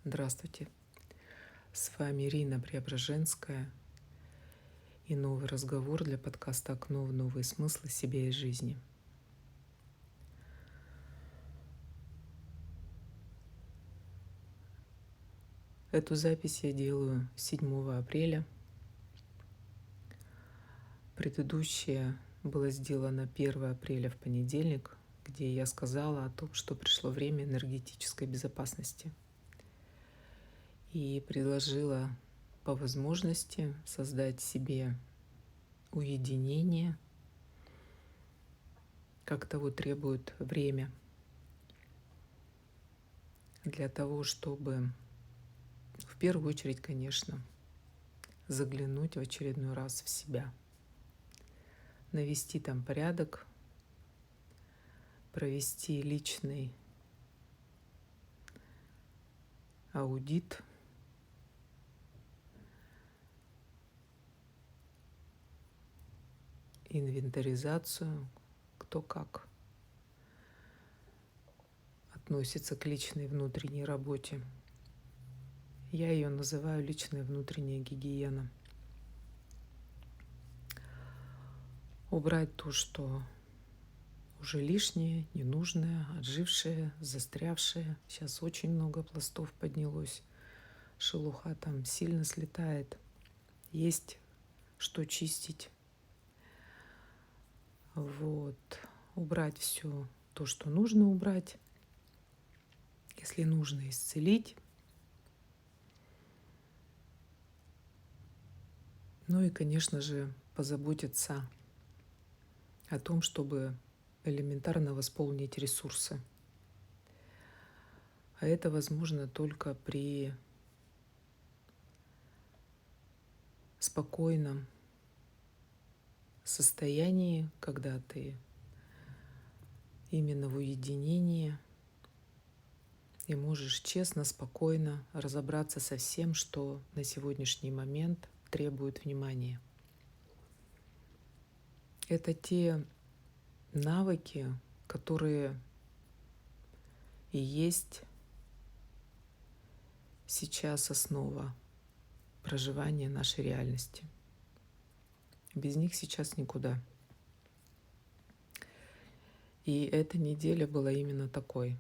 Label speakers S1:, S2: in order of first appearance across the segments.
S1: Здравствуйте, с вами Ирина Преображенская и новый разговор для подкаста «Окно в новые смыслы себя и жизни». Эту запись я делаю 7 апреля. Предыдущая была сделана 1 апреля в понедельник, где я сказала о том, что пришло время энергетической безопасности. И предложила по возможности создать себе уединение, как того требует время, для того, чтобы в первую очередь, конечно, заглянуть в очередной раз в себя, навести там порядок, провести личный аудит, инвентаризацию, кто как относится к личной внутренней работе. Я ее называю личная внутренняя гигиена. Убрать то, что уже лишнее, ненужное, отжившее, застрявшее. Сейчас очень много пластов поднялось. Шелуха там сильно слетает. Есть что чистить. Вот. Убрать все то, что нужно убрать. Если нужно исцелить. Ну и, конечно же, позаботиться о том, чтобы элементарно восполнить ресурсы. А это возможно только при спокойном состоянии, когда ты именно в уединении и можешь честно, спокойно разобраться со всем, что на сегодняшний момент требует внимания. Это те навыки, которые и есть сейчас основа проживания нашей реальности. Без них сейчас никуда. И эта неделя была именно такой.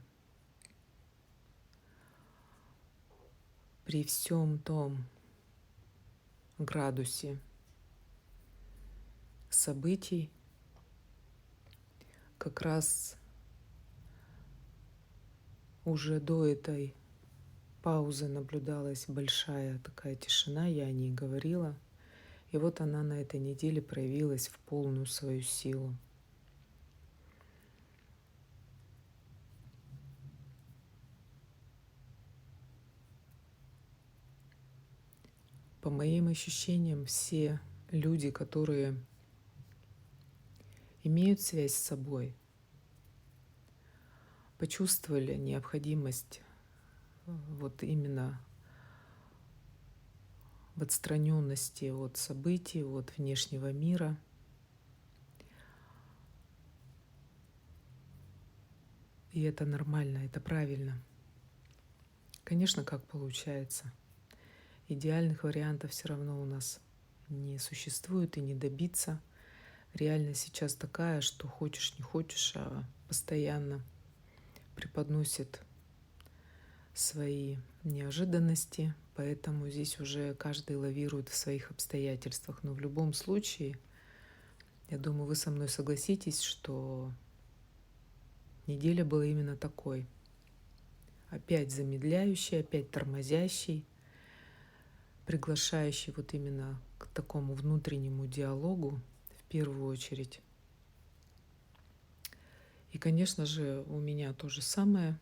S1: При всем том градусе событий как раз уже до этой паузы наблюдалась большая такая тишина, я о ней говорила. И вот она на этой неделе проявилась в полную свою силу. По моим ощущениям, все люди, которые имеют связь с собой, почувствовали необходимость вот именно в отстраненности от событий, от внешнего мира. И это нормально, это правильно. Конечно, как получается. Идеальных вариантов все равно у нас не существует и не добиться. Реальность сейчас такая, что хочешь не хочешь, а постоянно преподносит свои неожиданности, поэтому здесь уже каждый лавирует в своих обстоятельствах. Но в любом случае, я думаю, вы со мной согласитесь, что неделя была именно такой. Опять замедляющий, опять тормозящий, приглашающий вот именно к такому внутреннему диалогу в первую очередь. И, конечно же, у меня то же самое.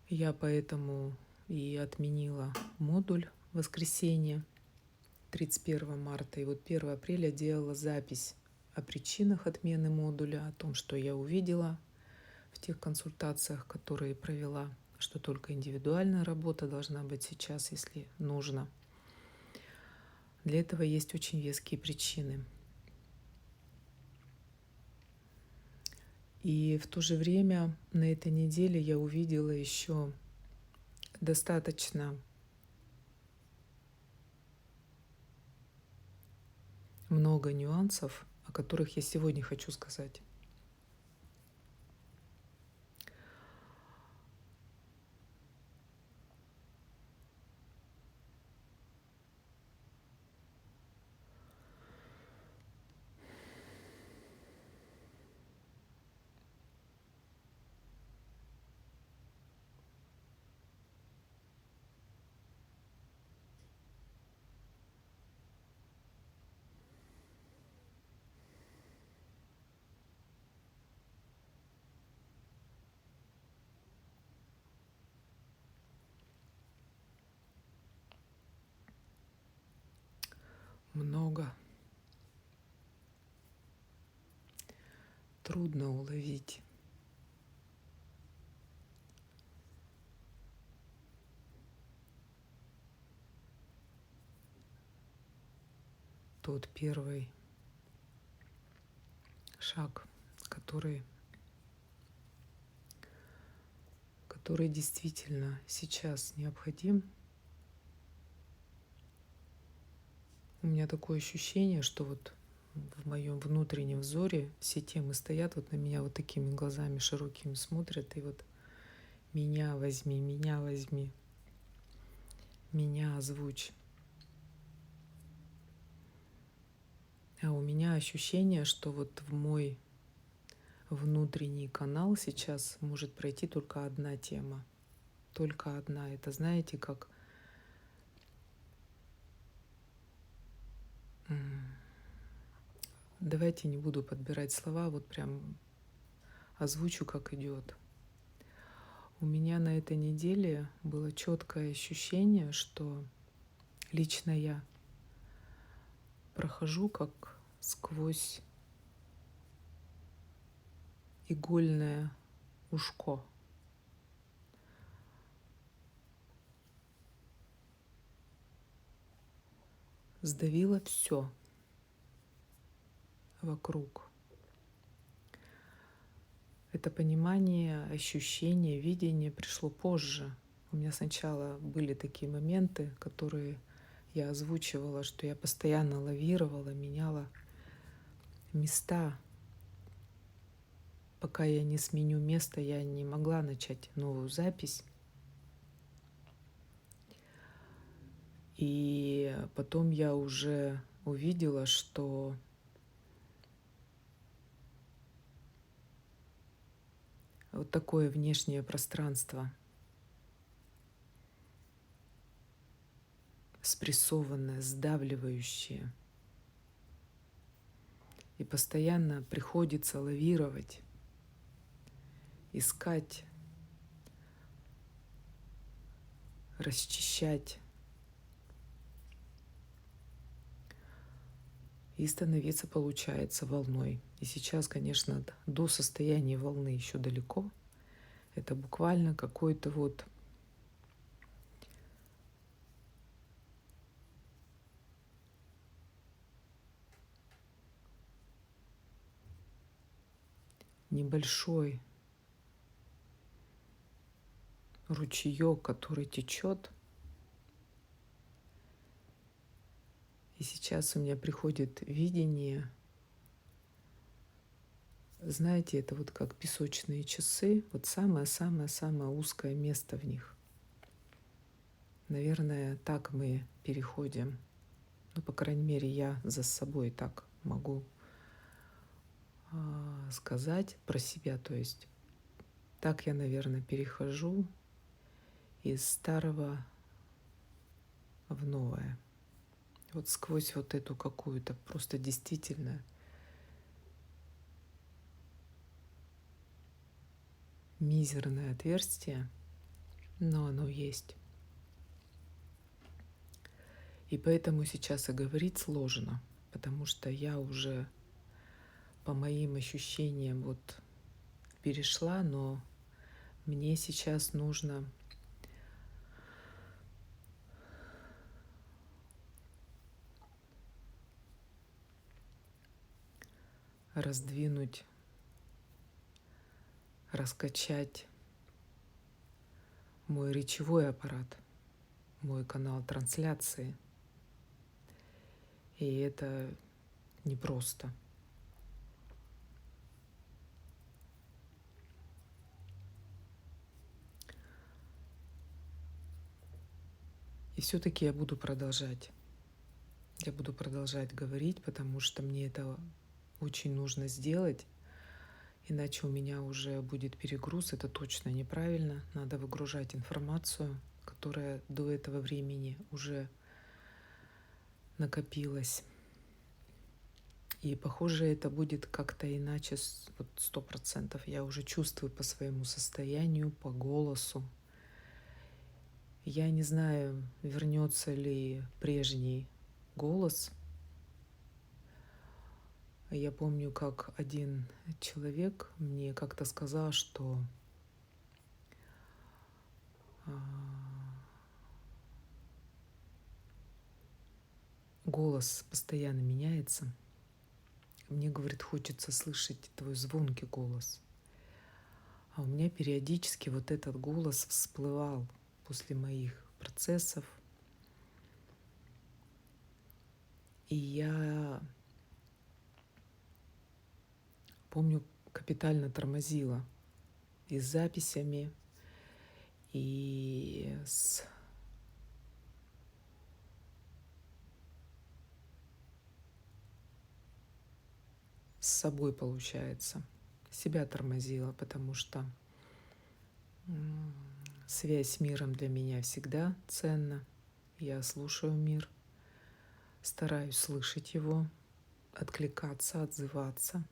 S1: Я поэтому и отменила модуль в воскресенье 31 марта. И вот 1 апреля делала запись о причинах отмены модуля, о том, что я увидела в тех консультациях, которые провела, что только индивидуальная работа должна быть сейчас, если нужно. Для этого есть очень веские причины. И в то же время на этой неделе я увидела еще достаточно много нюансов, о которых я сегодня хочу сказать. Много. Трудно уловить. Тот первый шаг, который действительно сейчас необходим. У меня такое ощущение, что вот в моем внутреннем взоре все темы стоят вот на меня вот такими глазами широкими смотрят, и вот меня возьми, меня озвучь. А у меня ощущение, что вот в мой внутренний канал сейчас может пройти только одна тема. Только одна. Это, знаете, как давайте не буду подбирать слова, вот прям озвучу, как идет. У меня на этой неделе было четкое ощущение, что лично я прохожу как сквозь игольное ушко. Сдавило все вокруг. Это понимание, ощущение, видение пришло позже. У меня сначала были такие моменты, которые я озвучивала, что я постоянно лавировала, меняла места. Пока я не сменю место, я не могла начать новую запись. И потом я уже увидела, что вот такое внешнее пространство, спрессованное, сдавливающее. И постоянно приходится лавировать, искать, расчищать и становиться, получается, волной. И сейчас, конечно, до состояния волны еще далеко. Это буквально какой-то вот небольшой ручеек, который течет. И сейчас у меня приходит видение. Знаете, это вот как песочные часы, вот самое-самое-самое узкое место в них. Наверное, так мы переходим. Ну, по крайней мере, я за собой так могу сказать про себя. То есть так я, наверное, перехожу из старого в новое. Вот сквозь вот эту какую-то просто действительно мизерное отверстие, но оно есть. И поэтому сейчас и говорить сложно, потому что я уже по моим ощущениям вот перешла, но мне сейчас нужно раздвинуть, раскачать мой речевой аппарат, мой канал трансляции. И это непросто. И все-таки я буду продолжать. Я буду продолжать говорить, потому что мне это очень нужно сделать. Иначе у меня уже будет перегруз. Это точно неправильно. Надо выгружать информацию, которая до этого времени уже накопилась. И похоже, это будет как-то иначе, вот 100%. Я уже чувствую по своему состоянию, по голосу. Я не знаю, вернется ли прежний голос. Я помню, как один человек мне как-то сказал, что голос постоянно меняется. Мне, говорит, хочется слышать твой звонкий голос. А у меня периодически вот этот голос всплывал после моих процессов. И я помню, капитально тормозила и с записями, и с собой, получается. Себя тормозила, потому что связь с миром для меня всегда ценна. Я слушаю мир, стараюсь слышать его, откликаться, отзываться.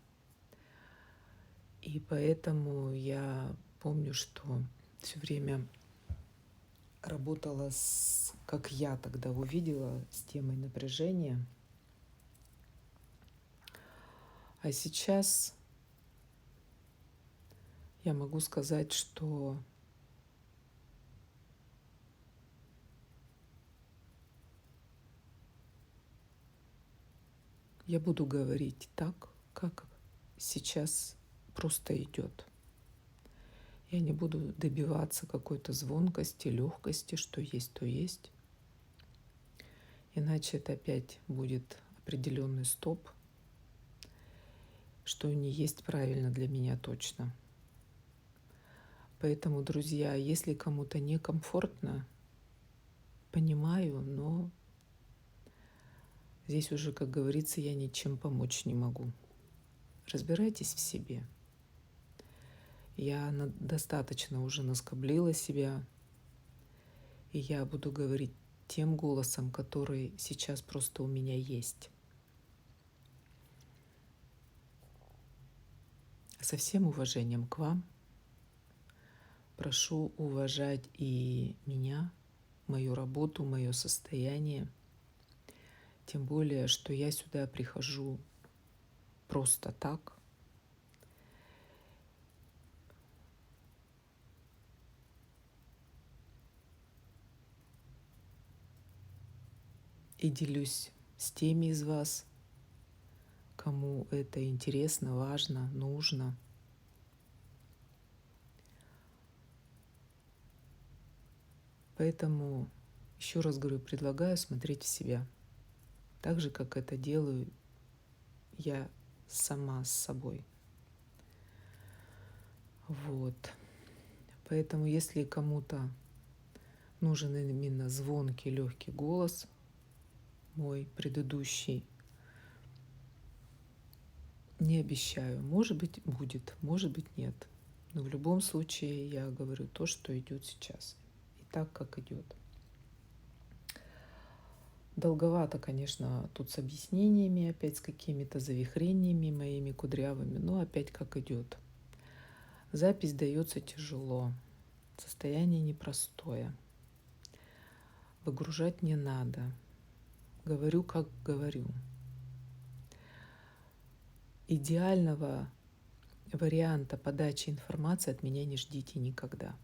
S1: И поэтому я помню, что все время работала как я тогда увидела, с темой напряжения. А сейчас я могу сказать, что я буду говорить так, как сейчас просто идет. Я не буду добиваться какой-то звонкости, легкости, что есть, то есть. Иначе это опять будет определенный стоп, что не есть правильно для меня точно. Поэтому, друзья, если кому-то некомфортно, понимаю, но здесь уже, как говорится, я ничем помочь не могу. Разбирайтесь в себе. Я достаточно уже наскоблила себя, и я буду говорить тем голосом, который сейчас просто у меня есть. Со всем уважением к вам прошу уважать и меня, мою работу, мое состояние. Тем более, что я сюда прихожу просто так. И делюсь с теми из вас, кому это интересно, важно, нужно. Поэтому, еще раз говорю, предлагаю смотреть в себя. Так же, как это делаю я сама с собой. Вот. Поэтому, если кому-то нужен именно звонкий, легкий голос, мой предыдущий, не обещаю. Может быть, будет, может быть, нет. Но в любом случае я говорю то, что идет сейчас. И так, как идет. Долговато, конечно, тут с объяснениями, опять с какими-то завихрениями моими кудрявыми, но опять как идет. Запись дается тяжело. Состояние непростое. Выгружать не надо. Говорю, как говорю. Идеального варианта подачи информации от меня не ждите никогда.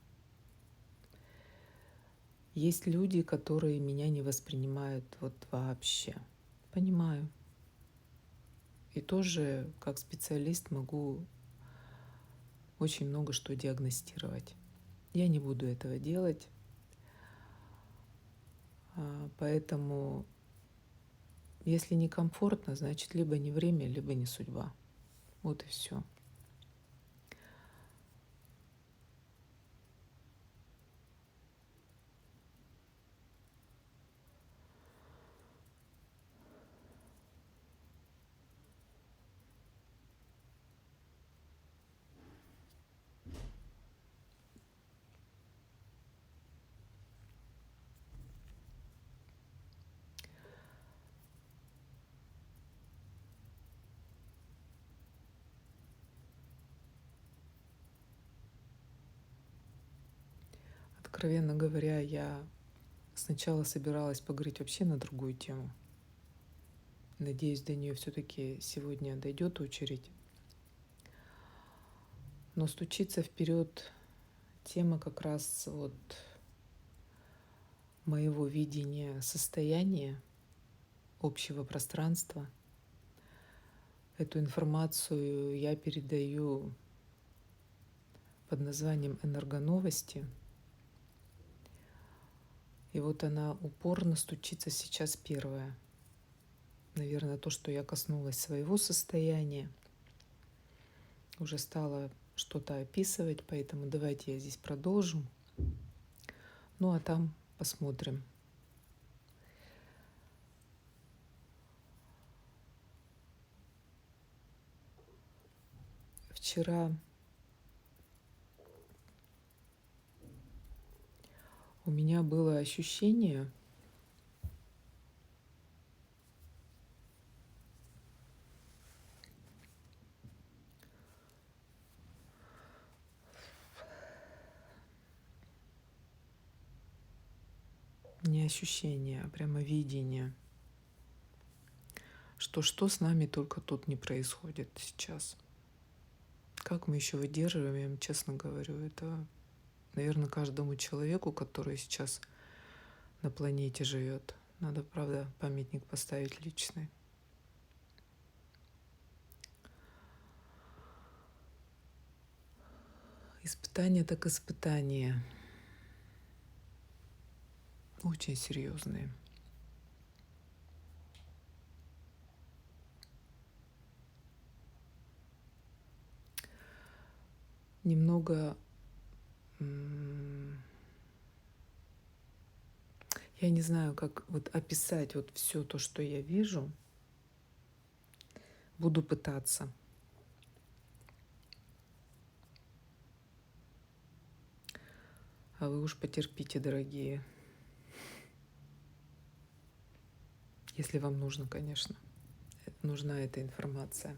S1: Есть люди, которые меня не воспринимают вот вообще. Понимаю. И тоже как специалист могу очень много что диагностировать. Я не буду этого делать, поэтому если некомфортно, значит, либо не время, либо не судьба. Вот и все. Откровенно говоря, я сначала собиралась поговорить вообще на другую тему. Надеюсь, до нее все-таки сегодня дойдет очередь. Но стучится вперед тема как раз вот моего видения состояния общего пространства. Эту информацию я передаю под названием «Энергоновости». И вот она упорно стучится сейчас первая. Наверное, то, что я коснулась своего состояния, уже стала что-то описывать, поэтому давайте я здесь продолжу. Ну а там посмотрим. Вчера у меня было ощущение, не ощущение, а прямо видение, что с нами только тут не происходит сейчас. Как мы еще выдерживаем, честно говорю, это, наверное, каждому человеку, который сейчас на планете живет. Надо, правда, памятник поставить личный. Испытания так испытания. Очень серьезные. Немного, я не знаю, как вот описать вот все то, что я вижу. Буду пытаться. А вы уж потерпите, дорогие. Если вам нужно, конечно. Нужна эта информация.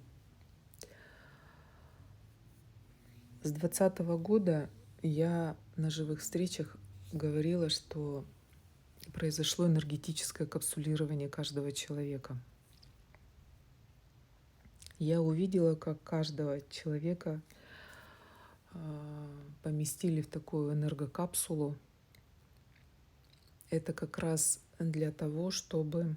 S1: С 2020 года я на живых встречах говорила, что произошло энергетическое капсулирование каждого человека. Я увидела, как каждого человека поместили в такую энергокапсулу. Это как раз для того, чтобы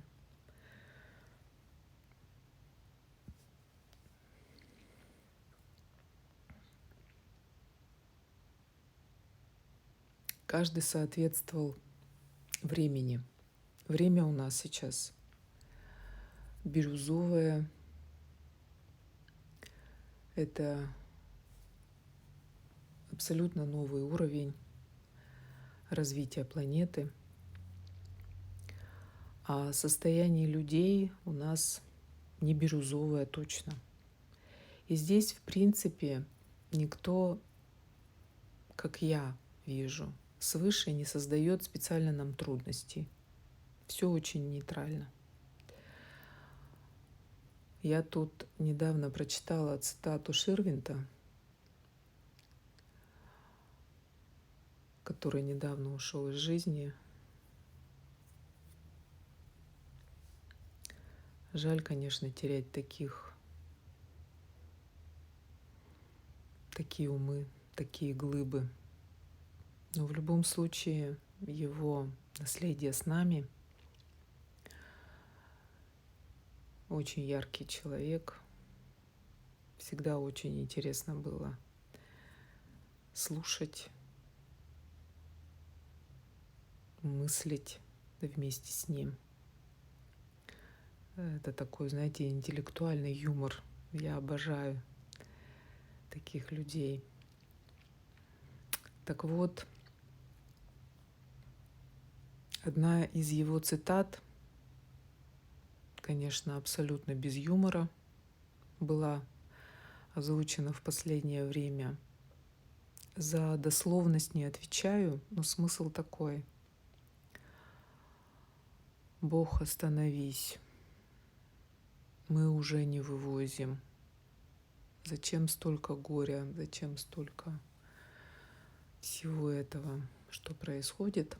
S1: каждый соответствовал времени. Время у нас сейчас бирюзовое. Это абсолютно новый уровень развития планеты. А состояние людей у нас не бирюзовое точно. И здесь, в принципе, никто, как я вижу, свыше не создает специально нам трудностей. Все очень нейтрально. Я тут недавно прочитала цитату Ширвинта, который недавно ушел из жизни. Жаль, конечно, терять такие умы, такие глыбы. Но в любом случае его наследие с нами. Очень яркий человек. Всегда очень интересно было слушать мыслить вместе с ним. Это такой, знаете, интеллектуальный юмор. Я обожаю таких людей. Так вот, одна из его цитат, конечно, абсолютно без юмора, была озвучена в последнее время. За дословность не отвечаю, но смысл такой. Бог, остановись. Мы уже не вывозим. Зачем столько горя? Зачем столько всего этого, что происходит?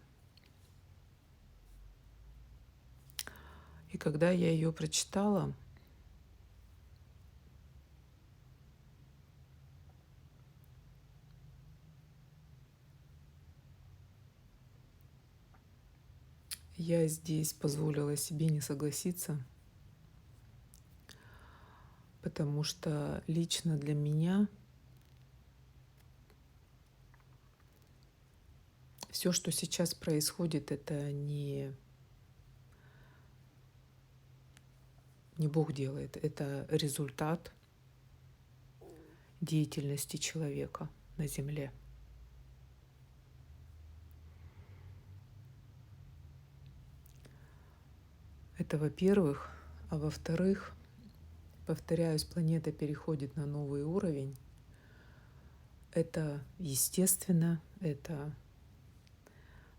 S1: И когда я ее прочитала, я здесь позволила себе не согласиться, потому что лично для меня все, что сейчас происходит, это не Бог делает, это результат деятельности человека на Земле. Это во-первых. А во-вторых, повторяюсь, планета переходит на новый уровень. Это естественно, это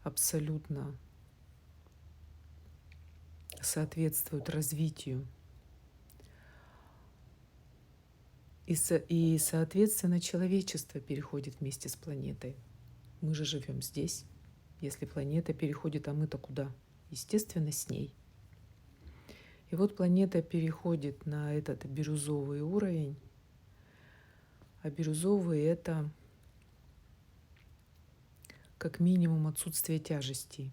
S1: абсолютно соответствует развитию. И, соответственно, человечество переходит вместе с планетой. Мы же живем здесь. Если планета переходит, а мы-то куда? Естественно, с ней. И вот планета переходит на этот бирюзовый уровень. А бирюзовый — это как минимум отсутствие тяжестей.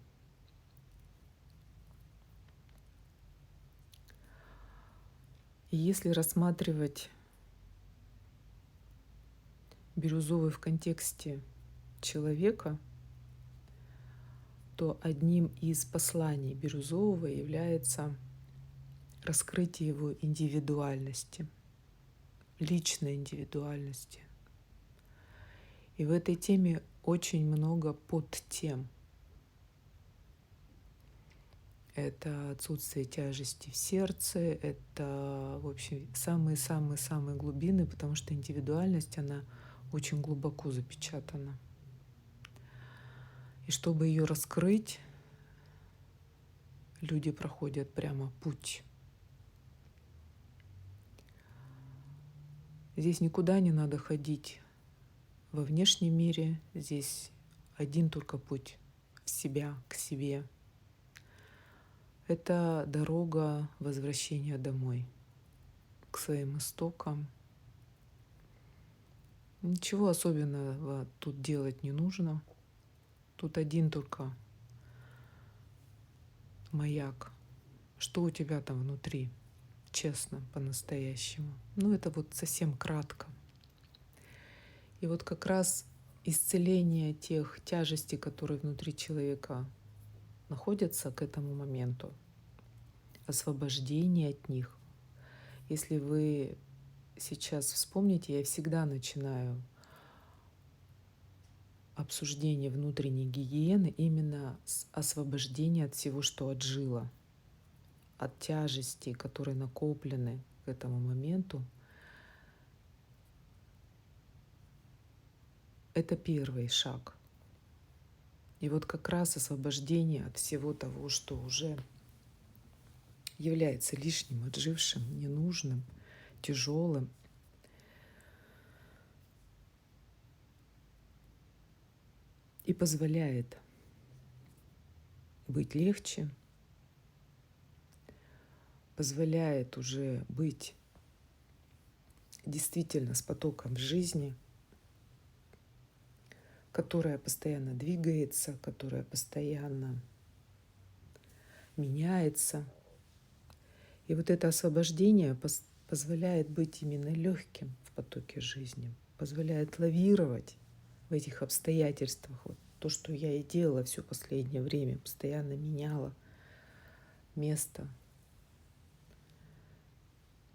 S1: И если рассматривать бирюзовый в контексте человека, то одним из посланий бирюзового является раскрытие его индивидуальности, личной индивидуальности. И в этой теме очень много подтем. Это отсутствие тяжести в сердце, это, в общем, самые-самые-самые глубины, потому что индивидуальность, она очень глубоко запечатана. И чтобы ее раскрыть, люди проходят прямо путь. Здесь никуда не надо ходить во внешнем мире, здесь один только путь в себя, к себе. Это дорога возвращения домой, к своим истокам. Ничего особенного тут делать не нужно. Тут один только маяк. Что у тебя там внутри? Честно, по-настоящему. Это вот совсем кратко. И вот как раз исцеление тех тяжестей, которые внутри человека находятся к этому моменту, освобождение от них. Если вы сейчас вспомните, я всегда начинаю обсуждение внутренней гигиены именно с освобождения от всего, что отжило, от тяжестей, которые накоплены к этому моменту. Это первый шаг. И вот как раз освобождение от всего того, что уже является лишним, отжившим, ненужным, тяжелым. И позволяет быть легче, позволяет уже быть действительно с потоком жизни, которая постоянно двигается, которая постоянно меняется. И вот это освобождение позволяет быть именно легким в потоке жизни, позволяет лавировать в этих обстоятельствах, вот То, что я и делала все последнее время, постоянно меняла место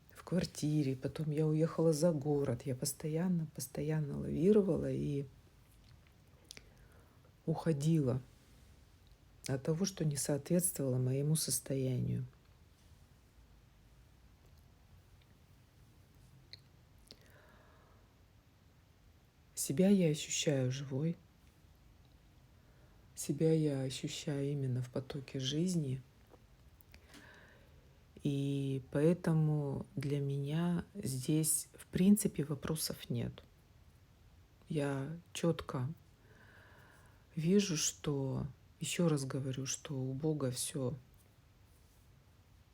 S1: в квартире, потом я уехала за город, я постоянно лавировала и уходила от того, что не соответствовало моему состоянию. Себя я ощущаю живой, себя я ощущаю именно в потоке жизни, и поэтому для меня здесь в принципе вопросов нет. Я четко вижу, что, еще раз говорю, что у Бога все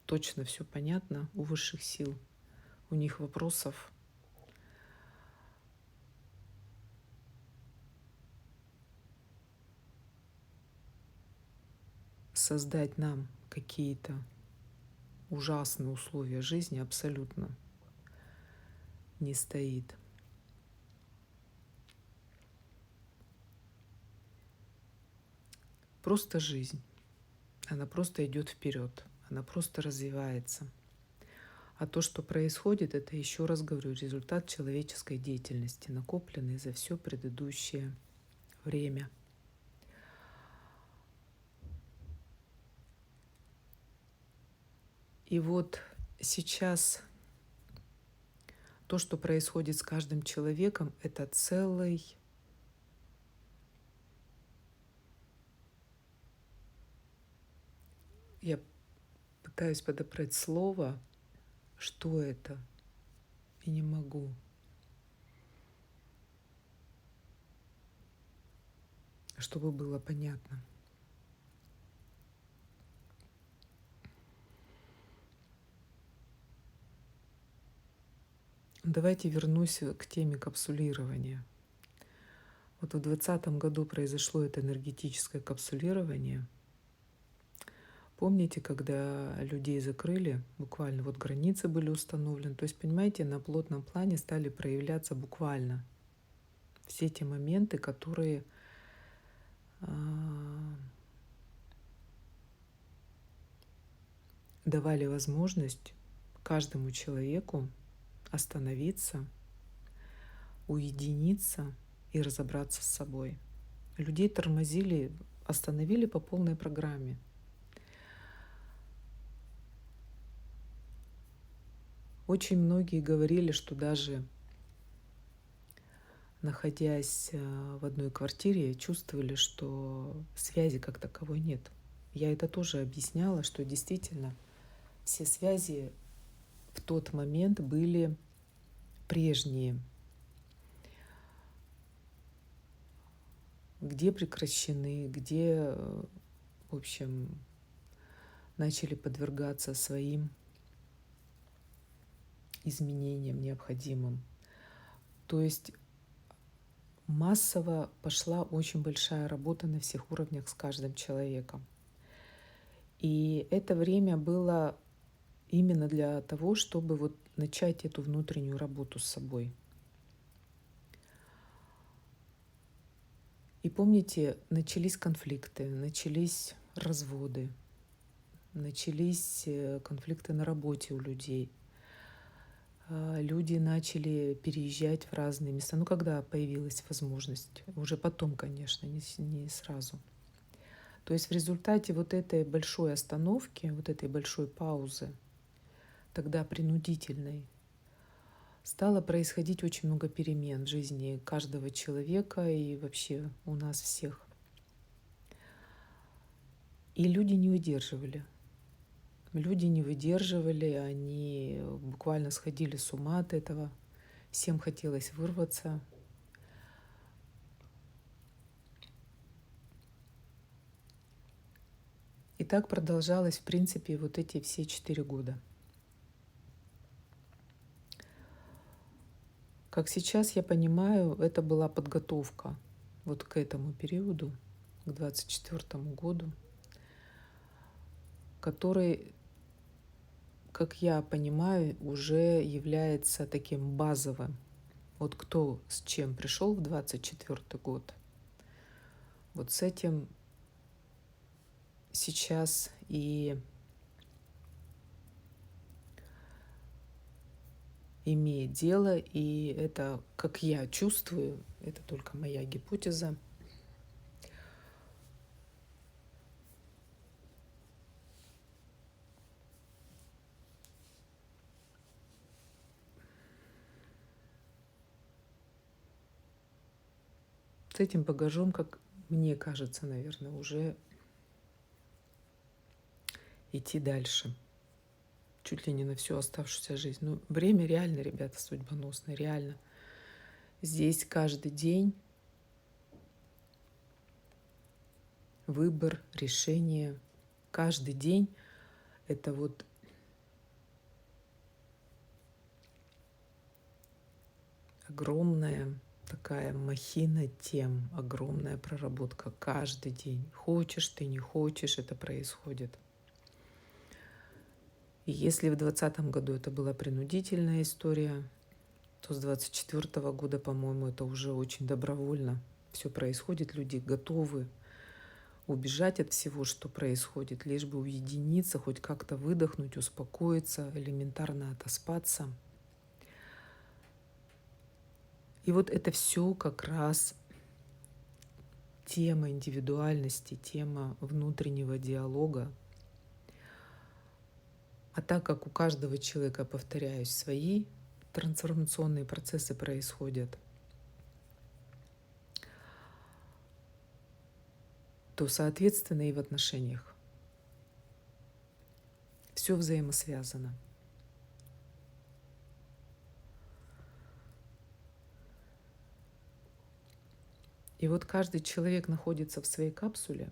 S1: точно, все понятно, у высших сил, у них вопросов создать нам какие-то ужасные условия жизни абсолютно не стоит. Просто жизнь. Она просто идет вперед, она просто развивается. А то, что происходит, это, еще раз говорю, результат человеческой деятельности, накопленный за все предыдущее время. И вот сейчас то, что происходит с каждым человеком, это целый я пытаюсь подобрать слово, что это, и не могу. Чтобы было понятно. Давайте вернусь к теме капсулирования. Вот в 2020 году произошло это энергетическое капсулирование. Помните, когда людей закрыли, буквально вот границы были установлены, то есть, понимаете, на плотном плане стали проявляться буквально все те моменты, которые давали возможность каждому человеку остановиться, уединиться и разобраться с собой. Людей тормозили, остановили по полной программе. Очень многие говорили, что даже находясь в одной квартире, чувствовали, что связи как таковой нет. Я это тоже объясняла, что действительно все связи в тот момент были прежние, где прекращены, где, в общем, начали подвергаться своим изменениям необходимым. То есть массово пошла очень большая работа на всех уровнях с каждым человеком. И это время было именно для того, чтобы вот начать эту внутреннюю работу с собой. И помните, начались конфликты, начались разводы, начались конфликты на работе у людей. Люди начали переезжать в разные места. Ну, когда появилась возможность, уже потом, конечно, не сразу. То есть в результате вот этой большой остановки, вот этой большой паузы, тогда принудительной, стало происходить очень много перемен в жизни каждого человека и вообще у нас всех. И люди не выдерживали. Люди не выдерживали, они буквально сходили с ума от этого. Всем хотелось вырваться. И так продолжалось, в принципе, вот эти все 4 года. Как сейчас я понимаю, это была подготовка вот к этому периоду, к 24 году, который, как я понимаю, уже является таким базовым. Вот кто с чем пришел в 24 год, Вот с этим сейчас и имеет дело, и это, как я чувствую, это только моя гипотеза. С этим багажом, как мне кажется, наверное, уже идти дальше. Чуть ли не на всю оставшуюся жизнь. Ну, время реально, ребята, судьбоносное, реально. Здесь каждый день выбор, решение. Каждый день это вот огромная такая махина тем, огромная проработка каждый день. Хочешь ты, не хочешь, это происходит. И если в 2020 году это была принудительная история, то с 2024 года, по-моему, это уже очень добровольно. Все происходит, люди готовы убежать от всего, что происходит, лишь бы уединиться, хоть как-то выдохнуть, успокоиться, элементарно отоспаться. И вот это все как раз тема индивидуальности, тема внутреннего диалога. А так как у каждого человека, повторяюсь, свои трансформационные процессы происходят, то, соответственно, и в отношениях все взаимосвязано. И вот каждый человек находится в своей капсуле,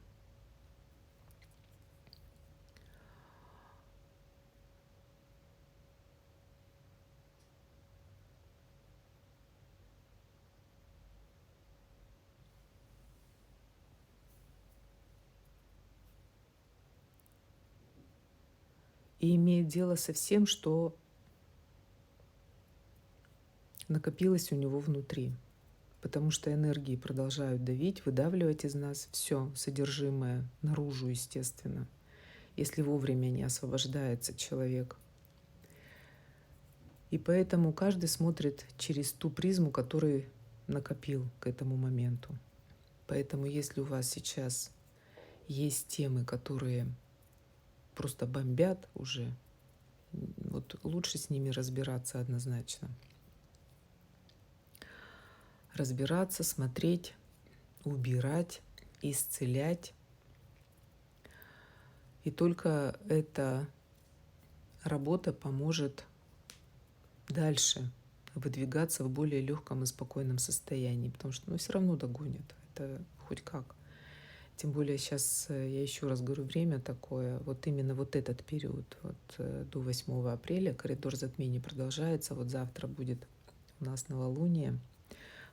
S1: и имеет дело со всем, что накопилось у него внутри. Потому что энергии продолжают давить, выдавливать из нас все содержимое наружу, естественно, если вовремя не освобождается человек. И поэтому каждый смотрит через ту призму, которую накопил к этому моменту. Поэтому если у вас сейчас есть темы, которые просто бомбят уже, вот лучше с ними разбираться однозначно. Разбираться, смотреть, убирать, исцелять. И только эта работа поможет дальше выдвигаться в более легком и спокойном состоянии, потому что все равно догонят. Это хоть как. Тем более сейчас, я еще раз говорю, время такое, вот именно вот этот период, вот до 8 апреля коридор затмений продолжается, вот завтра будет у нас новолуние.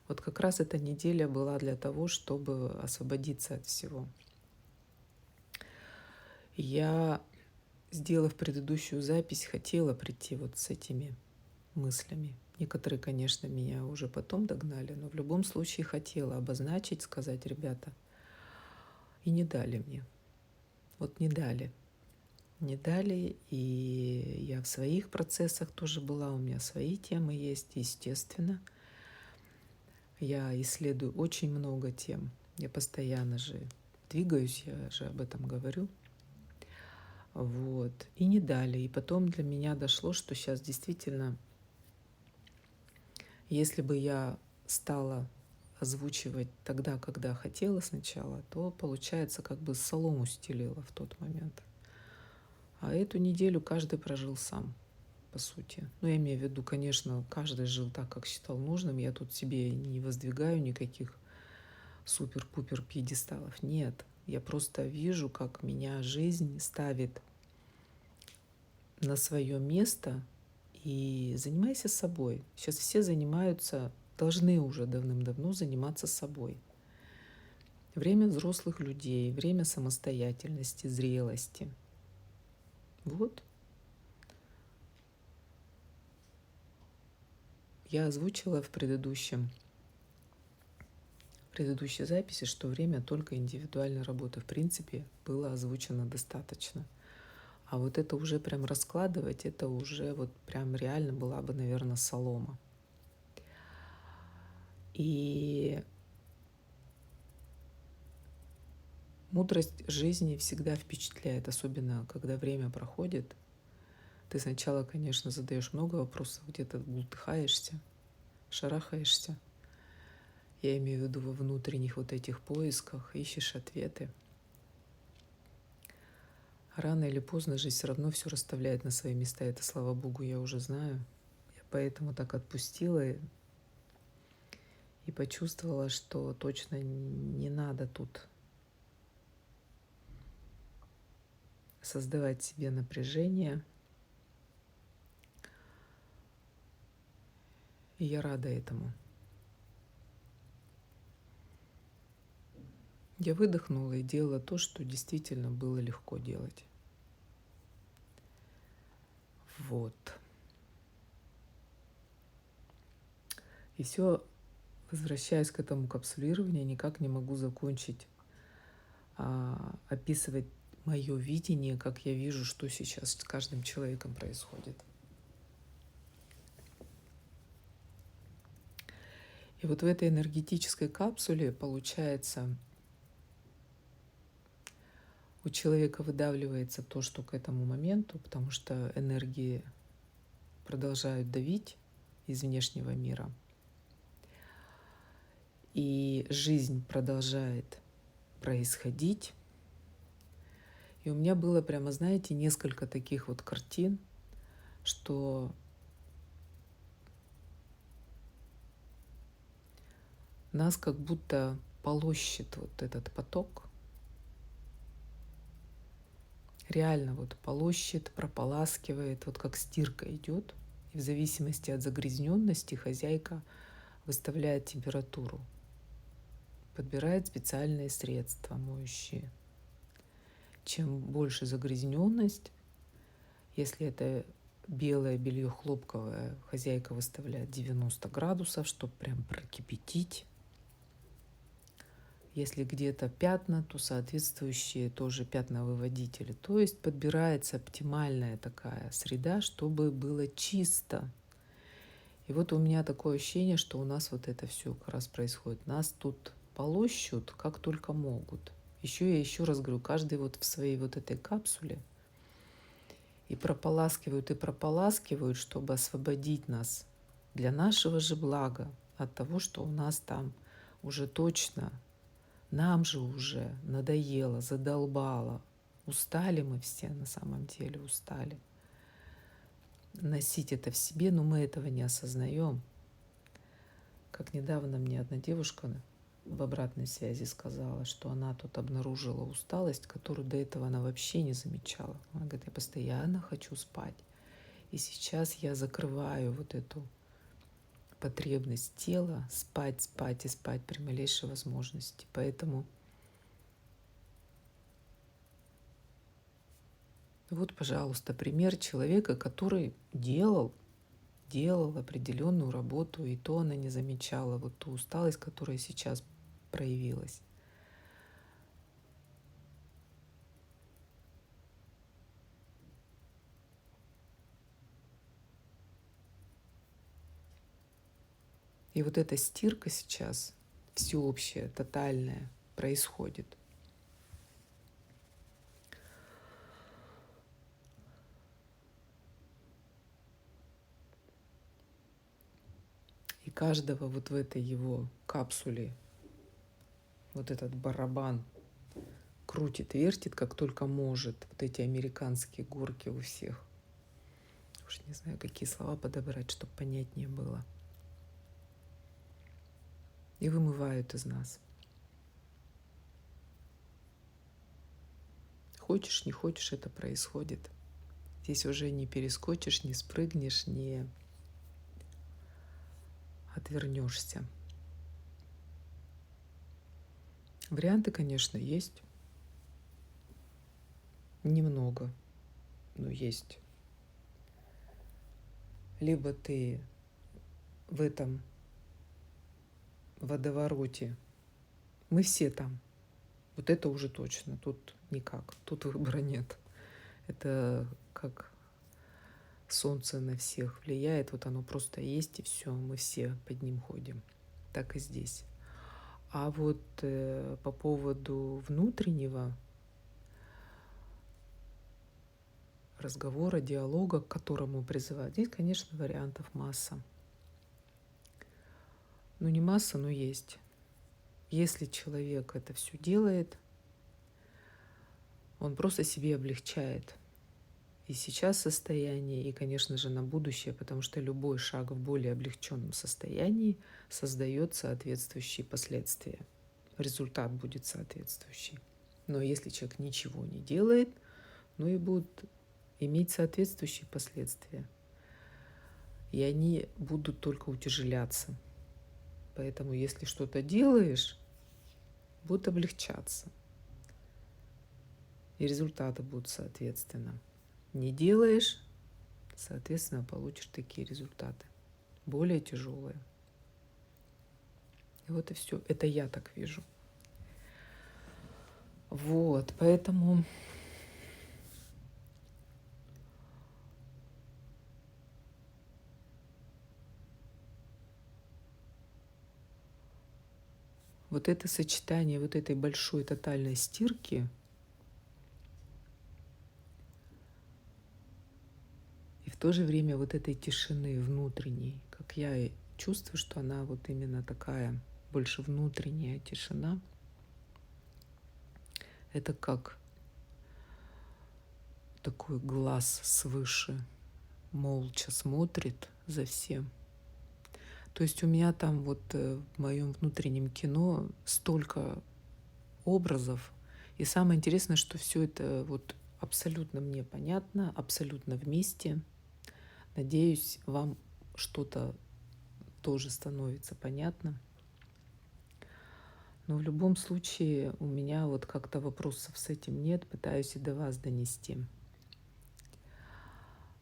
S1: Вот как раз эта неделя была для того, чтобы освободиться от всего. Я, сделав предыдущую запись, хотела прийти вот с этими мыслями. Некоторые, конечно, меня уже потом догнали, но в любом случае хотела обозначить, сказать: ребята, и не дали мне. Вот не дали. Не дали, и я в своих процессах тоже была, у меня свои темы есть, естественно. Я исследую очень много тем, я постоянно же двигаюсь, я же об этом говорю. Вот. И не дали. И потом для меня дошло, что сейчас действительно, если бы я стала озвучивать тогда, когда хотела сначала, то, получается, как бы солому стелила в тот момент. А эту неделю каждый прожил сам, по сути. Ну, я имею в виду, конечно, каждый жил так, как считал нужным. Я тут себе не воздвигаю никаких супер-пупер пьедесталов. Нет. Я просто вижу, как меня жизнь ставит на свое место, и занимайся собой. Сейчас все занимаются, должны уже давным-давно заниматься собой. Время взрослых людей, время самостоятельности, зрелости. Вот. Я озвучила в предыдущей записи, что время только индивидуальной работы, в принципе, было озвучено достаточно. А вот это уже прям раскладывать, это уже вот прям реально была бы, наверное, солома. И мудрость жизни всегда впечатляет, особенно когда время проходит. Ты сначала, конечно, задаешь много вопросов, где-то бултыхаешься, шарахаешься. Я имею в виду во внутренних вот этих поисках, ищешь ответы. Рано или поздно жизнь все равно все расставляет на свои места. Это, слава богу, я уже знаю. Я поэтому так отпустила и почувствовала, что точно не надо тут создавать себе напряжение. И я рада этому. Я выдохнула и делала то, что действительно было легко делать. Вот. И все, возвращаясь к этому капсулированию, никак не могу закончить описывать мое видение, как я вижу, что сейчас с каждым человеком происходит. И вот в этой энергетической капсуле, получается, у человека выдавливается то, что к этому моменту, потому что энергии продолжают давить из внешнего мира. И жизнь продолжает происходить. И у меня было прямо, знаете, несколько таких вот картин, что нас как будто полощет вот этот поток. Реально вот полощет, прополаскивает, вот как стирка идет. И в зависимости от загрязненности хозяйка выставляет температуру, подбирает специальные средства моющие. Чем больше загрязненность, если это белое белье хлопковое, хозяйка выставляет 90 градусов, чтобы прям прокипятить. Если где-то пятна, то соответствующие тоже пятновыводители. То есть подбирается оптимальная такая среда, чтобы было чисто. И вот у меня такое ощущение, что у нас вот это все как раз происходит. Нас тут полощут как только могут. Я еще раз говорю, каждый вот в своей вот этой капсуле и прополаскивают, чтобы освободить нас для нашего же блага от того, что у нас там уже точно, нам же уже надоело, задолбало. Устали мы все, на самом деле устали носить это в себе, но мы этого не осознаем. Как недавно мне одна девушка в обратной связи сказала, что она тут обнаружила усталость, которую до этого она вообще не замечала. Она говорит, я постоянно хочу спать. И сейчас я закрываю вот эту потребность тела спать, спать и спать при малейшей возможности. Поэтому вот, пожалуйста, пример человека, который делал определенную работу, и то она не замечала вот ту усталость, которая сейчас проявилась. И вот эта стирка сейчас, всеобщая, тотальная, происходит. И каждого вот в этой его капсуле вот этот барабан крутит, вертит, как только может. Вот эти американские горки у всех. Уж не знаю, какие слова подобрать, чтобы понятнее было. И вымывают из нас. Хочешь, не хочешь, это происходит. Здесь уже не перескочишь, не спрыгнешь, не отвернешься. Варианты, конечно, есть. Немного, но есть. Либо ты в этом водовороте Мы все там. Вот это уже точно. Тут никак. Тут выбора нет. Это как солнце на всех влияет. Вот оно просто есть, и все. Мы все под ним ходим. Так и здесь. А вот по поводу внутреннего разговора, диалога, к которому призывают, здесь, конечно, вариантов масса. Ну, не масса, но есть. Если человек это все делает, он просто себе облегчает и сейчас состояние, и, конечно же, на будущее, потому что любой шаг в более облегченном состоянии создает соответствующие последствия. Результат будет соответствующий. Но если человек ничего не делает, ну и будут иметь соответствующие последствия. И они будут только утяжеляться. Поэтому если что-то делаешь, будет облегчаться. И результаты будут соответственно. Не делаешь, соответственно, получишь такие результаты. Более тяжелые. И вот и все. Это я так вижу. Вот, поэтому вот это сочетание вот этой большой тотальной стирки и в то же время вот этой тишины внутренней, как я чувствую, что она вот именно такая, больше внутренняя тишина, это как такой глаз свыше молча смотрит за всем. То есть у меня там вот в моем внутреннем кино столько образов. И самое интересное, что все это вот абсолютно мне понятно, абсолютно вместе. Надеюсь, вам что-то тоже становится понятно. Но в любом случае у меня вот как-то вопросов с этим нет, пытаюсь и до вас донести.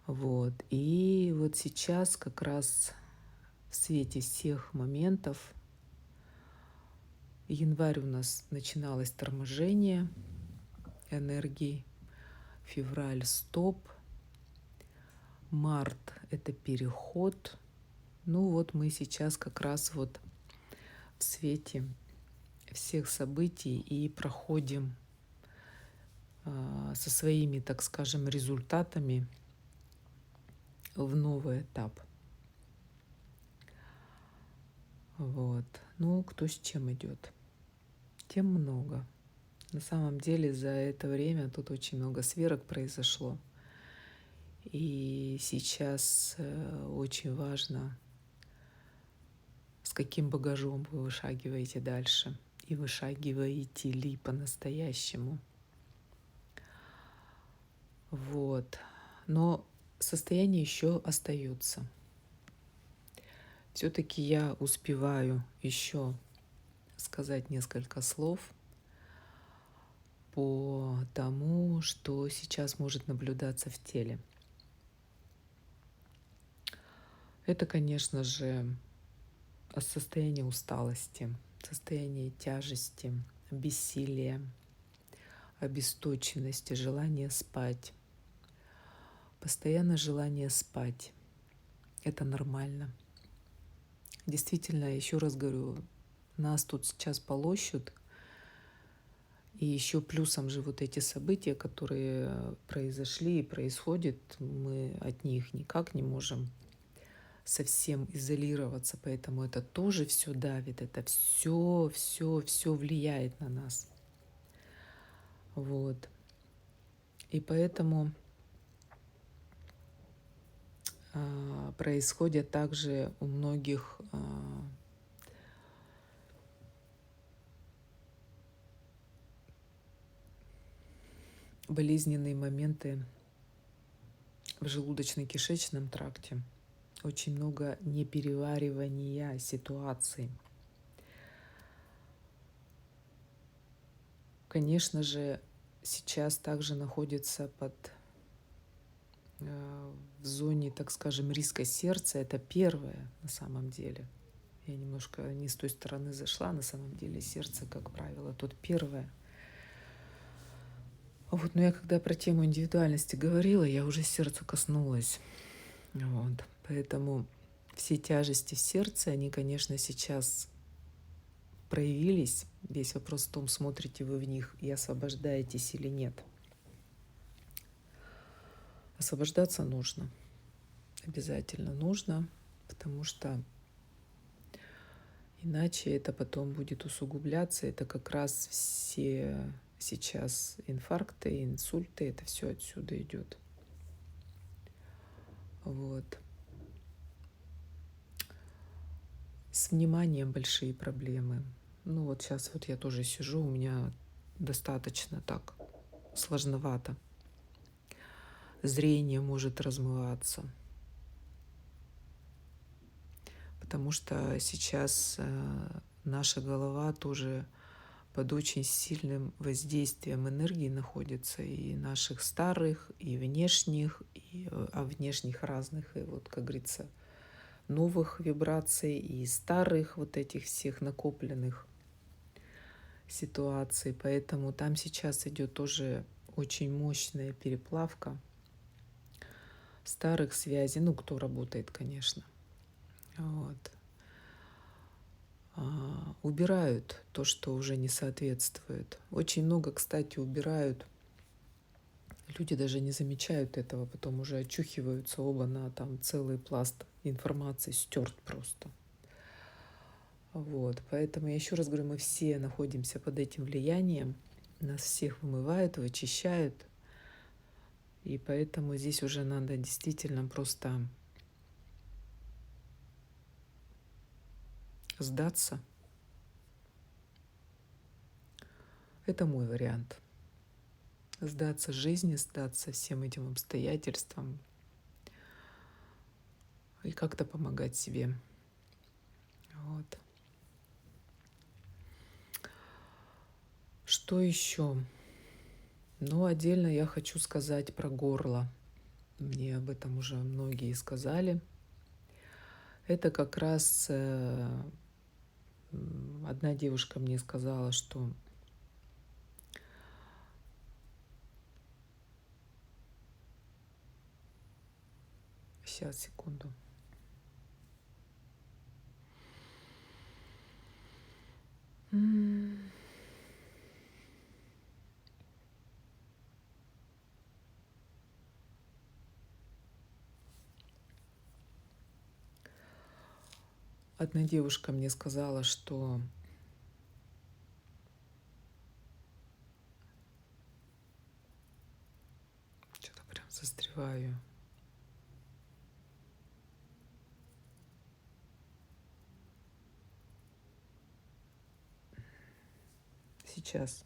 S1: Вот. И вот сейчас как раз в свете всех моментов январь у нас начиналось торможение энергии, февраль стоп, март это переход. Ну вот мы сейчас как раз вот в свете всех событий и проходим со своими, так скажем, результатами в новый этап. Вот. Ну, кто с чем идет? Тем много. На самом деле за это время тут очень много сверок произошло. И сейчас очень важно, с каким багажом вы вышагиваете дальше. И вышагиваете ли по-настоящему. Вот. Но состояние еще остается. Все-таки я успеваю еще сказать несколько слов по тому, что сейчас может наблюдаться в теле. Это, конечно же, состояние усталости, состояние тяжести, бессилия, обесточенности, желание спать. Постоянное желание спать. Это нормально. Действительно, еще раз говорю, нас тут сейчас полощут. И еще плюсом же вот эти события, которые произошли и происходят, мы от них никак не можем совсем изолироваться, поэтому это тоже все давит, это все влияет на нас. Вот. И поэтому происходят также у многих болезненные моменты в желудочно-кишечном тракте. Очень много непереваривания ситуаций. Конечно же, сейчас также находится в зоне, так скажем, риска сердца. Это первое на самом деле. Я немножко не с той стороны зашла. На самом деле сердце, как правило, тут первое. Вот, но я когда про тему индивидуальности говорила, я уже сердцу коснулась. Вот. Поэтому все тяжести в сердце, они, конечно, сейчас проявились. Весь вопрос в том, смотрите вы в них и освобождаетесь или нет. Освобождаться нужно. Обязательно нужно, потому что иначе это потом будет усугубляться. Это как раз все сейчас инфаркты, инсульты, это все отсюда идет. Вот. С вниманием большие проблемы. Ну вот сейчас вот я тоже сижу, у меня достаточно так сложновато. Зрение может размываться. Потому что сейчас наша голова тоже под очень сильным воздействием энергии находится, и наших старых, и внешних, внешних разных, и вот, как говорится, новых вибраций, и старых вот этих всех накопленных ситуаций. Поэтому там сейчас идет тоже очень мощная переплавка старых связей, ну, кто работает, конечно. Вот. Убирают то, что уже не соответствует. Очень много, кстати, убирают. Люди даже не замечают этого, потом уже очухиваются оба на там целый пласт информации стерт просто. Вот. Поэтому я еще раз говорю, мы все находимся под этим влиянием. Нас всех вымывают, вычищают. И поэтому здесь уже надо действительно просто сдаться. Это мой вариант. Сдаться жизни, сдаться всем этим обстоятельствам и как-то помогать себе. Вот. Что еще? Ну, отдельно я хочу сказать про горло. Мне об этом уже многие сказали. Это как раз одна девушка мне сказала, что сейчас, секунду. Одна девушка мне сказала, что что-то прям застреваю. Сейчас.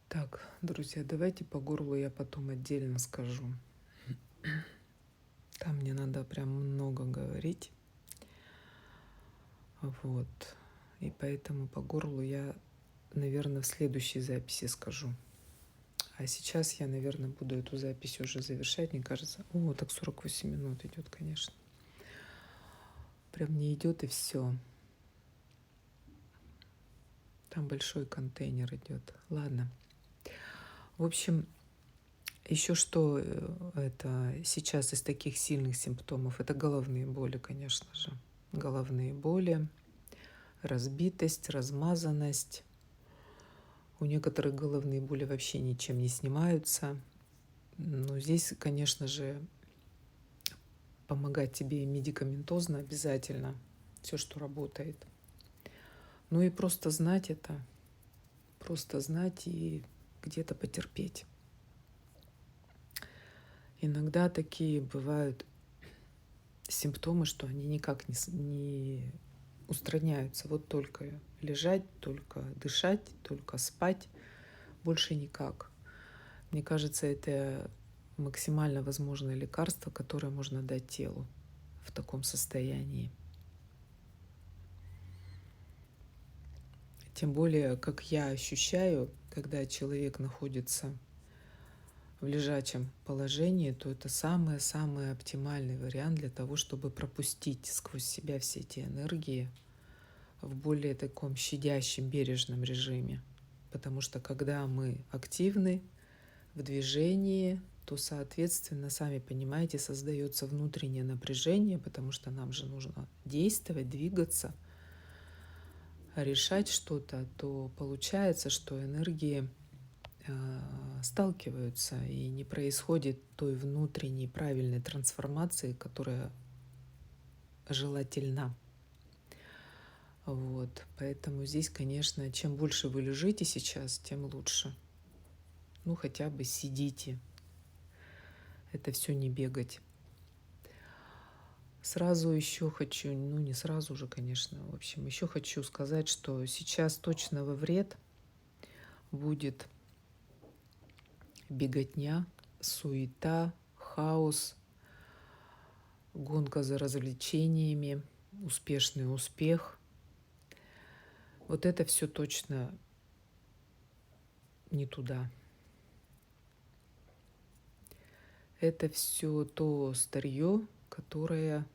S1: Так, друзья, давайте по горлу я потом отдельно скажу. Там мне надо прям много говорить. Вот. И поэтому по горлу я, наверное, в следующей записи скажу. А сейчас я, наверное, буду эту запись уже завершать. Мне кажется, так 48 минут идет, конечно. Прям не идет и все. Там большой контейнер идет. Ладно. В общем, еще что это сейчас из таких сильных симптомов, это головные боли, конечно же. Головные боли, разбитость, размазанность. У некоторых головные боли вообще ничем не снимаются. Но здесь, конечно же, помогать тебе медикаментозно обязательно, все, что работает. Ну и просто знать это, просто знать и где-то потерпеть. Иногда такие бывают симптомы, что они никак не устраняются. Вот только лежать, только дышать, только спать, больше никак. Мне кажется, это максимально возможное лекарство, которое можно дать телу в таком состоянии. Тем более, как я ощущаю, когда человек находится в лежачем положении, то это самый-самый оптимальный вариант для того, чтобы пропустить сквозь себя все эти энергии в более таком щадящем, бережном режиме. Потому что когда мы активны в движении, то, соответственно, сами понимаете, создается внутреннее напряжение, потому что нам же нужно действовать, двигаться, решать что-то, то получается, что энергии сталкиваются, и не происходит той внутренней правильной трансформации, которая желательна. Вот. Поэтому здесь, конечно, чем больше вы лежите сейчас, тем лучше. Ну, хотя бы сидите. Это все не бегать. Сразу еще хочу, ну не сразу же, конечно, в общем, еще хочу сказать, что сейчас точно во вред будет беготня, суета, хаос, гонка за развлечениями, успешный успех. Вот это все точно не туда. Это все то старье, которое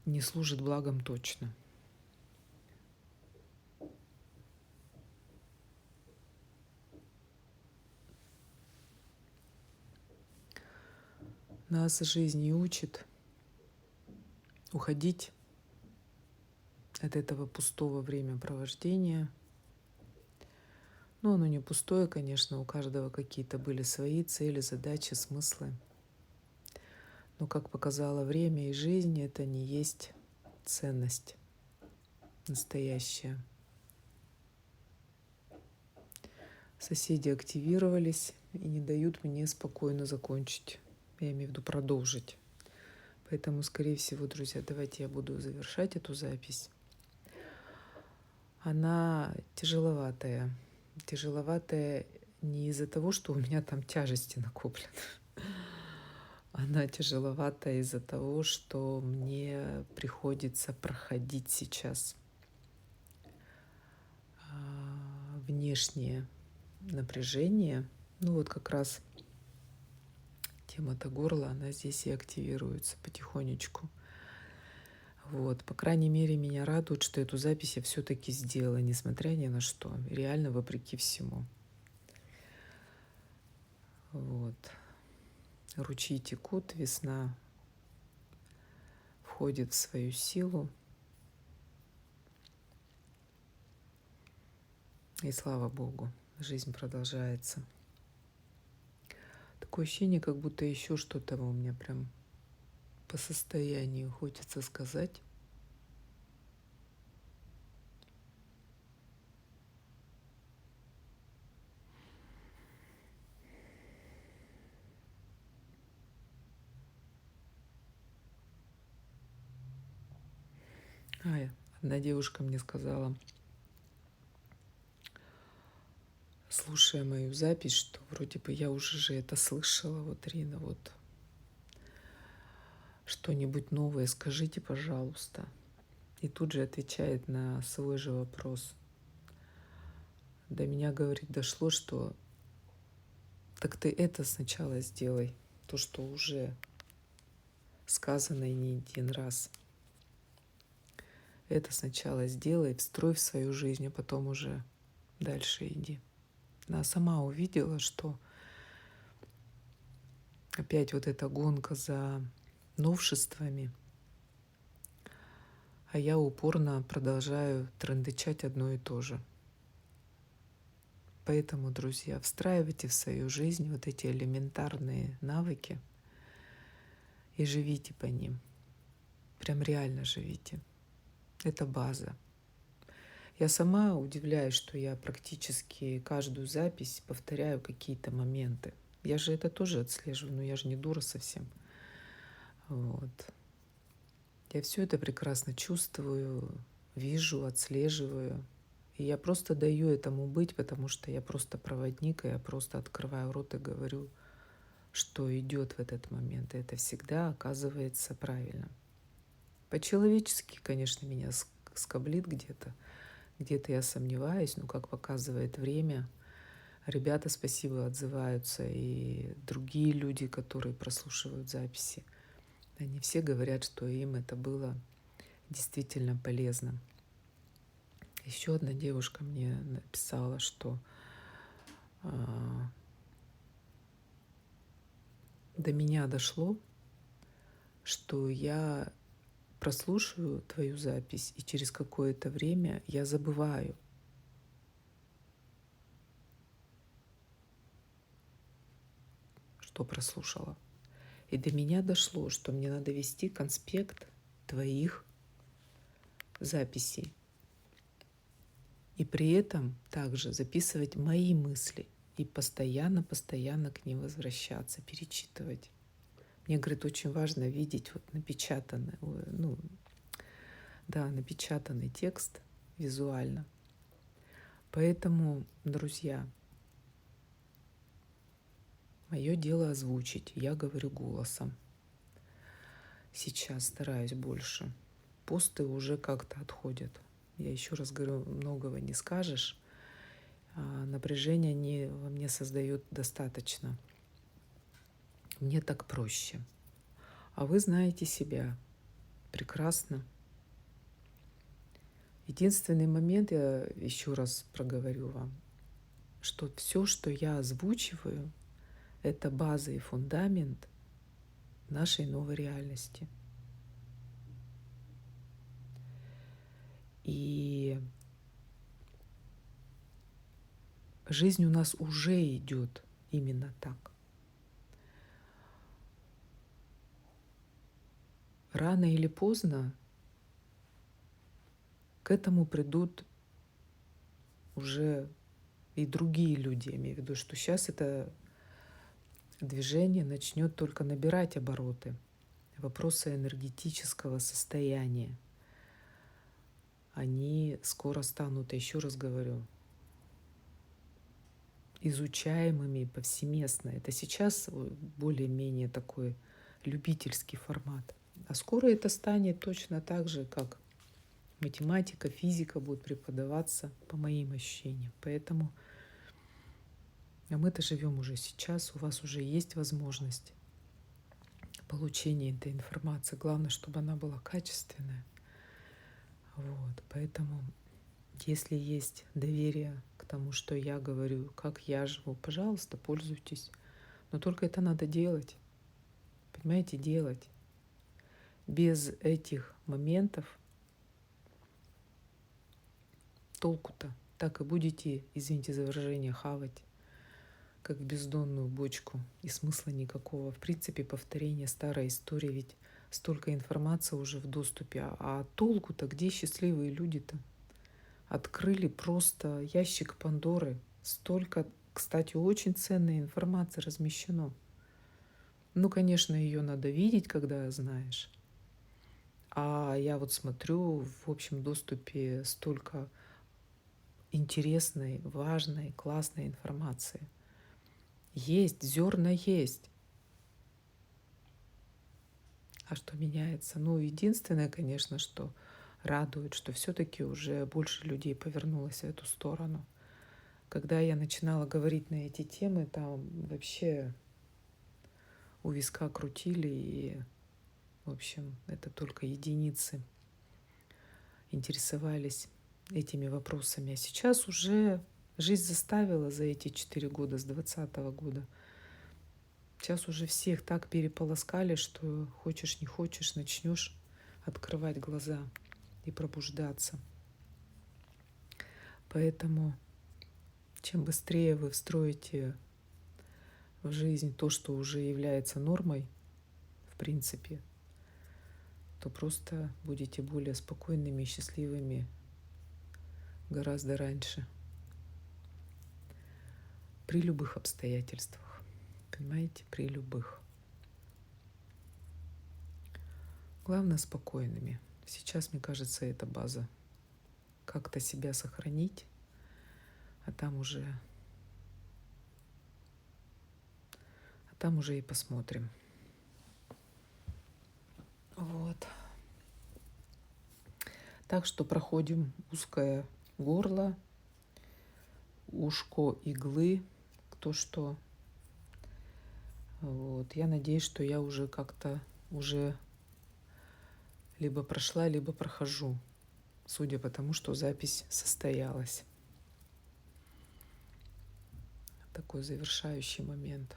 S1: не служит благом точно. Нас жизнь не учит уходить от этого пустого времяпровождения. Но оно не пустое, конечно, у каждого какие-то были свои цели, задачи, смыслы. Но, как показало время и жизнь, это не есть ценность настоящая. Соседи активировались и не дают мне спокойно закончить. Я имею в виду продолжить. Поэтому, скорее всего, друзья, давайте я буду завершать эту запись. Она тяжеловатая. Тяжеловатая не из-за того, что у меня там тяжести накоплены. Она тяжеловатая из-за того, что мне приходится проходить сейчас внешнее напряжение. Ну вот как раз тема-то горла, она здесь и активируется потихонечку. Вот, по крайней мере, меня радует, что эту запись я все-таки сделала, несмотря ни на что, реально вопреки всему. Вот. Ручьи текут, весна входит в свою силу. И слава Богу, жизнь продолжается. Такое ощущение, как будто еще что-то у меня прям по состоянию хочется сказать. Одна девушка мне сказала, слушая мою запись, что вроде бы я уже же это слышала, вот, Рина, вот что-нибудь новое скажите, пожалуйста. И тут же отвечает на свой же вопрос. До меня, говорит, дошло, что так ты это сначала сделай, то, что уже сказано и не один раз. Это сначала сделай, встрой в свою жизнь, а потом уже дальше иди. Она сама увидела, что опять вот эта гонка за новшествами, а я упорно продолжаю трындычать одно и то же. Поэтому, друзья, встраивайте в свою жизнь вот эти элементарные навыки и живите по ним. Прям реально живите. Это база. Я сама удивляюсь, что я практически каждую запись повторяю какие-то моменты. Я же это тоже отслеживаю, но я же не дура совсем. Вот. Я все это прекрасно чувствую, вижу, отслеживаю И я просто даю этому быть, потому что я просто проводник, и я просто открываю рот и говорю, что идет в этот момент. И это всегда оказывается правильно. По-человечески, конечно, меня скоблит где-то. Где-то я сомневаюсь, но как показывает время, ребята, спасибо, отзываются, и другие люди, которые прослушивают записи, они все говорят, что им это было действительно полезно. Еще одна девушка мне написала, что до меня дошло, что я прослушаю твою запись, и через какое-то время я забываю, что прослушала. И до меня дошло, что мне надо вести конспект твоих записей. И при этом также записывать мои мысли и постоянно к ним возвращаться, перечитывать. Мне, говорит, очень важно видеть вот напечатанный, напечатанный текст визуально. Поэтому, друзья, мое дело озвучить. Я говорю голосом. Сейчас стараюсь больше. Посты уже как-то отходят. Я еще раз говорю, многого не скажешь. Напряжение они во мне создают достаточно. Мне так проще. А вы знаете себя прекрасно. Единственный момент, я еще раз проговорю вам, что все, что я озвучиваю, это база и фундамент нашей новой реальности. И жизнь у нас уже идет именно так. Рано или поздно к этому придут уже и другие люди. Я имею в виду, что сейчас это движение начнет только набирать обороты. Вопросы энергетического состояния, они скоро станут, я еще раз говорю, изучаемыми повсеместно. Это сейчас более-менее такой любительский формат. А скоро это станет точно так же, как математика, физика будут преподаваться, по моим ощущениям. Поэтому мы-то живем уже сейчас, у вас уже есть возможность получения этой информации. Главное, чтобы она была качественная. Вот. Поэтому, если есть доверие к тому, что я говорю, как я живу, пожалуйста, пользуйтесь. Но только это надо делать. Понимаете, делать. Без этих моментов толку-то. Так и будете, извините за выражение, хавать, как в бездонную бочку. И смысла никакого. В принципе, повторение старой истории, ведь столько информации уже в доступе. А толку-то, где счастливые люди-то? Открыли просто ящик Пандоры. Столько, кстати, очень ценной информации размещено. Ну, конечно, ее надо видеть, когда знаешь. А я вот смотрю, в общем доступе столько интересной, важной, классной информации. Есть, зерна есть. А что меняется? Ну, единственное, конечно, что радует, что все-таки уже больше людей повернулось в эту сторону. Когда я начинала говорить на эти темы, там вообще у виска крутили, и, в общем, это только единицы интересовались этими вопросами. А сейчас уже жизнь заставила за эти 4 года, с 2020 года. Сейчас уже всех так переполоскали, что хочешь не хочешь, начнешь открывать глаза и пробуждаться. Поэтому чем быстрее вы встроите в жизнь то, что уже является нормой, в принципе, то просто будете более спокойными и счастливыми гораздо раньше. При любых обстоятельствах. Понимаете? При любых. Главное, спокойными. Сейчас, мне кажется, это база как-то себя сохранить, а там уже и посмотрим. Вот. Так что проходим узкое горло, ушко иглы, кто что. Вот. Я надеюсь, что я уже как-то уже либо прошла, либо прохожу, судя по тому, что запись состоялась. Такой завершающий момент.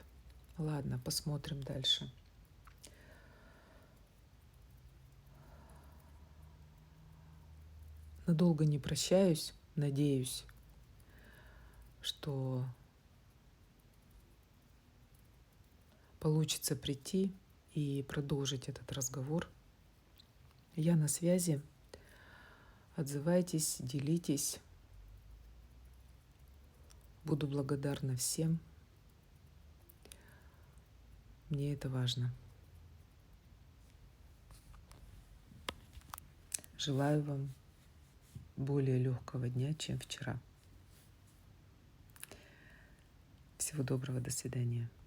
S1: Ладно, посмотрим дальше. Надолго не прощаюсь, надеюсь, что получится прийти и продолжить этот разговор. Я на связи. Отзывайтесь, делитесь. Буду благодарна всем. Мне это важно. Желаю вам более легкого дня, чем вчера. Всего доброго, до свидания.